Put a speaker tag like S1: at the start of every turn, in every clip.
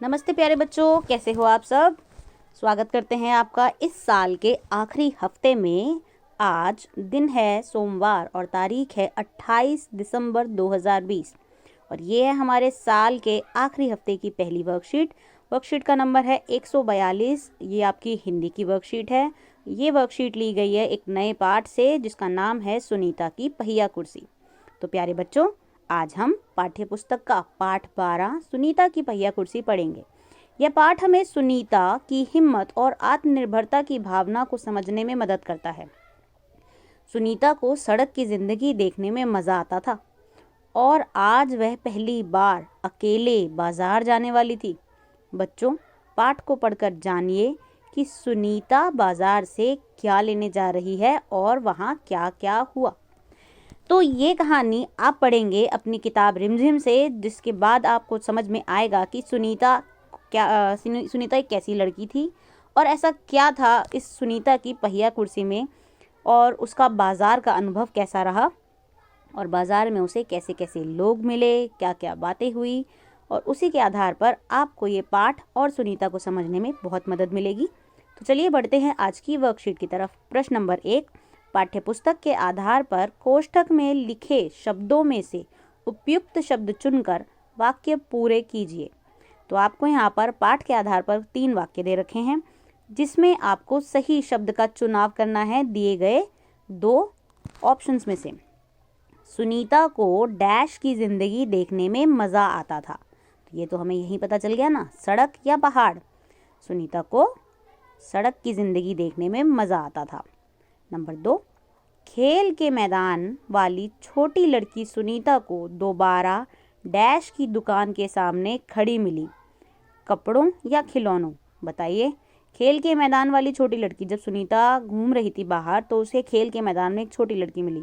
S1: नमस्ते प्यारे बच्चों, कैसे हो आप सब। स्वागत करते हैं आपका इस साल के आखिरी हफ्ते में। आज दिन है सोमवार और तारीख है 28 दिसंबर 2020 और ये है हमारे साल के आखिरी हफ्ते की पहली वर्कशीट। वर्कशीट का नंबर है 142। ये आपकी हिंदी की वर्कशीट है। ये वर्कशीट ली गई है एक नए पाठ से जिसका नाम है सुनीता की पहिया कुर्सी। तो प्यारे बच्चों, आज हम पाठ्य पुस्तक का पाठ 12 सुनीता की पहिया कुर्सी पढ़ेंगे। यह पाठ हमें सुनीता की हिम्मत और आत्मनिर्भरता की भावना को समझने में मदद करता है। सुनीता को सड़क की जिंदगी देखने में मजा आता था और आज वह पहली बार अकेले बाजार जाने वाली थी। बच्चों, पाठ को पढ़कर जानिए कि सुनीता बाजार से क्या लेने जा रही है और वहाँ क्या क्या हुआ। तो ये कहानी आप पढ़ेंगे अपनी किताब रिमझिम से, जिसके बाद आपको समझ में आएगा कि सुनीता एक कैसी लड़की थी और ऐसा क्या था इस सुनीता की पहिया कुर्सी में और उसका बाज़ार का अनुभव कैसा रहा और बाज़ार में उसे कैसे कैसे लोग मिले, क्या क्या बातें हुई, और उसी के आधार पर आपको ये पाठ और सुनीता को समझने में बहुत मदद मिलेगी। तो चलिए बढ़ते हैं आज की वर्कशीट की तरफ। प्रश्न नंबर 1, पाठ्यपुस्तक के आधार पर कोष्ठक में लिखे शब्दों में से उपयुक्त शब्द चुनकर वाक्य पूरे कीजिए। तो आपको यहाँ पर पाठ के आधार पर 3 वाक्य दे रखे हैं जिसमें आपको सही शब्द का चुनाव करना है दिए गए 2 ऑप्शंस में से। सुनीता को डैश की जिंदगी देखने में मज़ा आता था। तो ये तो हमें यही पता चल गया ना, सड़क या पहाड़। सुनीता को सड़क की जिंदगी देखने में मज़ा आता था। नंबर 2, खेल के मैदान वाली छोटी लड़की सुनीता को दोबारा डैश की दुकान के सामने खड़ी मिली। कपड़ों या खिलौनों, बताइए। खेल के मैदान वाली छोटी लड़की, जब सुनीता घूम रही थी बाहर तो उसे खेल के मैदान में एक छोटी लड़की मिली,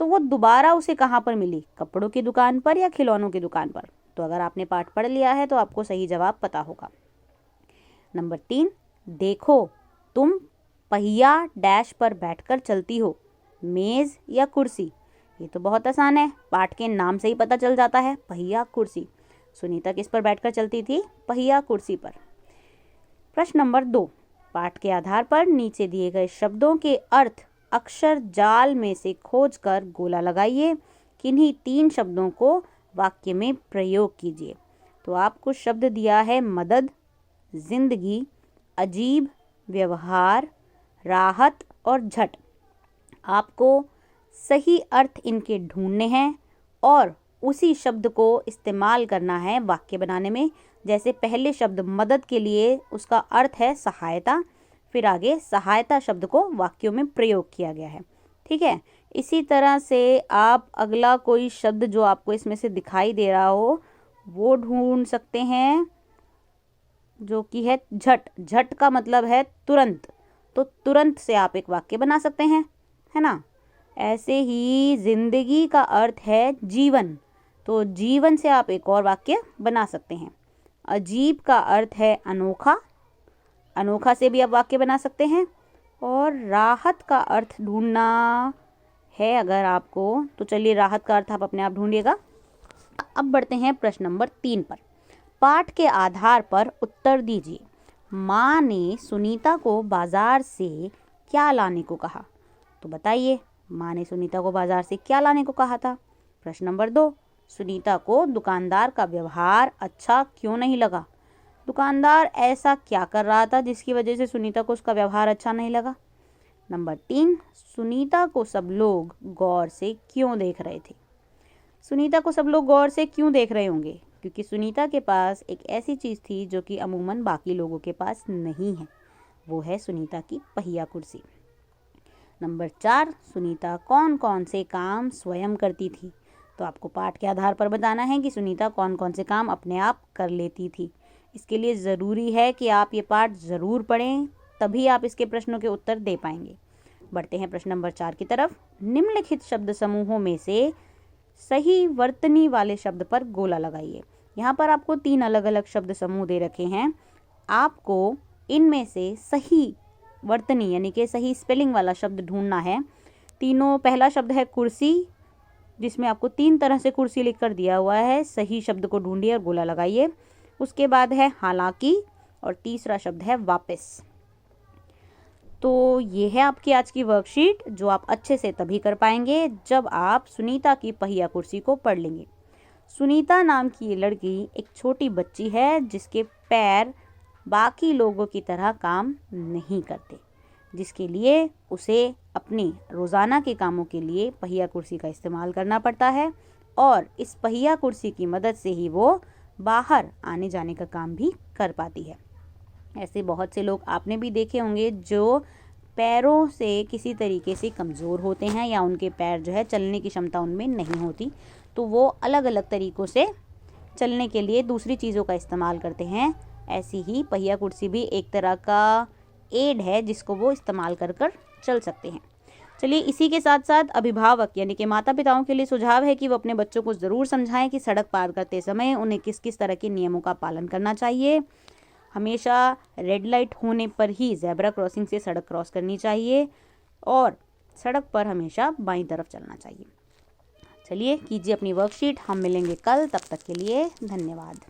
S1: तो वो दोबारा उसे कहाँ पर मिली, कपड़ों की दुकान पर या खिलौनों की दुकान पर। तो अगर आपने पाठ पढ़ लिया है तो आपको सही जवाब पता होगा। नंबर 3, देखो तुम पहिया डैश पर बैठकर चलती हो, मेज़ या कुर्सी। ये तो बहुत आसान है, पाठ के नाम से ही पता चल जाता है, पहिया कुर्सी। सुनीता किस पर बैठकर चलती थी, पहिया कुर्सी पर। प्रश्न नंबर 2, पाठ के आधार पर नीचे दिए गए शब्दों के अर्थ अक्षर जाल में से खोजकर गोला लगाइए। किन्हीं 3 शब्दों को वाक्य में प्रयोग कीजिए। तो आपको शब्द दिया है मदद, जिंदगी, अजीब, व्यवहार, राहत और झट। आपको सही अर्थ इनके ढूंढने हैं और उसी शब्द को इस्तेमाल करना है वाक्य बनाने में। जैसे पहले शब्द मदद के लिए उसका अर्थ है सहायता, फिर आगे सहायता शब्द को वाक्यों में प्रयोग किया गया है। ठीक है, इसी तरह से आप अगला कोई शब्द जो आपको इसमें से दिखाई दे रहा हो वो ढूंढ सकते हैं, जो कि है झट। झट का मतलब है तुरंत, तो तुरंत से आप एक वाक्य बना सकते हैं, है ना। ऐसे ही जिंदगी का अर्थ है जीवन, तो जीवन से आप एक और वाक्य बना सकते हैं। अजीब का अर्थ है अनोखा, अनोखा से भी आप वाक्य बना सकते हैं। और राहत का अर्थ ढूंढना है अगर आपको, तो चलिए राहत का अर्थ आप अपने आप ढूंढिएगा। अब बढ़ते हैं प्रश्न नंबर 3 पर। पाठ के आधार पर उत्तर दीजिए। माँ ने सुनीता को बाजार से क्या लाने को कहा। तो बताइए, माँ ने सुनीता को बाजार से क्या लाने को कहा था। प्रश्न नंबर 2, सुनीता को दुकानदार का व्यवहार अच्छा क्यों नहीं लगा। दुकानदार ऐसा क्या कर रहा था जिसकी वजह से सुनीता को उसका व्यवहार अच्छा नहीं लगा। नंबर 3, सुनीता को सब लोग गौर से क्यों देख रहे थे। सुनीता को सब लोग गौर से क्यों देख रहे होंगे, क्योंकि सुनीता के पास एक ऐसी चीज़ थी जो कि अमूमन बाकी लोगों के पास नहीं है, वो है सुनीता की पहिया कुर्सी। नंबर 4, सुनीता कौन कौन से काम स्वयं करती थी। तो आपको पाठ के आधार पर बताना है कि सुनीता कौन कौन से काम अपने आप कर लेती थी। इसके लिए ज़रूरी है कि आप ये पाठ ज़रूर पढ़ें, तभी आप इसके प्रश्नों के उत्तर दे पाएंगे। बढ़ते हैं प्रश्न नंबर 4 की तरफ। निम्नलिखित शब्द समूहों में से सही वर्तनी वाले शब्द पर गोला लगाइए। यहाँ पर आपको 3 अलग अलग शब्द समूह दे रखे हैं। आपको इनमें से सही वर्तनी यानी कि सही स्पेलिंग वाला शब्द ढूंढना है। तीनों, पहला शब्द है कुर्सी, जिसमें आपको 3 तरह से कुर्सी लिखकर दिया हुआ है। सही शब्द को ढूंढिए और गोला लगाइए। उसके बाद है हालांकि और तीसरा शब्द है वापस। तो ये है आपकी आज की वर्कशीट, जो आप अच्छे से तभी कर पाएंगे जब आप सुनीता की पहिया कुर्सी को पढ़ लेंगे। सुनीता नाम की ये लड़की एक छोटी बच्ची है जिसके पैर बाकी लोगों की तरह काम नहीं करते, जिसके लिए उसे अपनी रोज़ाना के कामों के लिए पहिया कुर्सी का इस्तेमाल करना पड़ता है और इस पहिया कुर्सी की मदद से ही वो बाहर आने जाने का काम भी कर पाती है। ऐसे बहुत से लोग आपने भी देखे होंगे जो पैरों से किसी तरीके से कमज़ोर होते हैं या उनके पैर जो है चलने की क्षमता उनमें नहीं होती, तो वो अलग अलग तरीक़ों से चलने के लिए दूसरी चीज़ों का इस्तेमाल करते हैं। ऐसी ही पहिया कुर्सी भी एक तरह का एड है जिसको वो इस्तेमाल कर चल सकते हैं। चलिए, इसी के साथ साथ अभिभावक यानी कि माता पिताओं के लिए सुझाव है कि वो अपने बच्चों को ज़रूर समझाएं कि सड़क पार करते समय उन्हें किस किस तरह के नियमों का पालन करना चाहिए। हमेशा रेड लाइट होने पर ही ज़ेब्रा क्रॉसिंग से सड़क क्रॉस करनी चाहिए और सड़क पर हमेशा बाईं तरफ चलना चाहिए। चलिए, कीजिए अपनी वर्कशीट। हम मिलेंगे कल, तब तक के लिए धन्यवाद।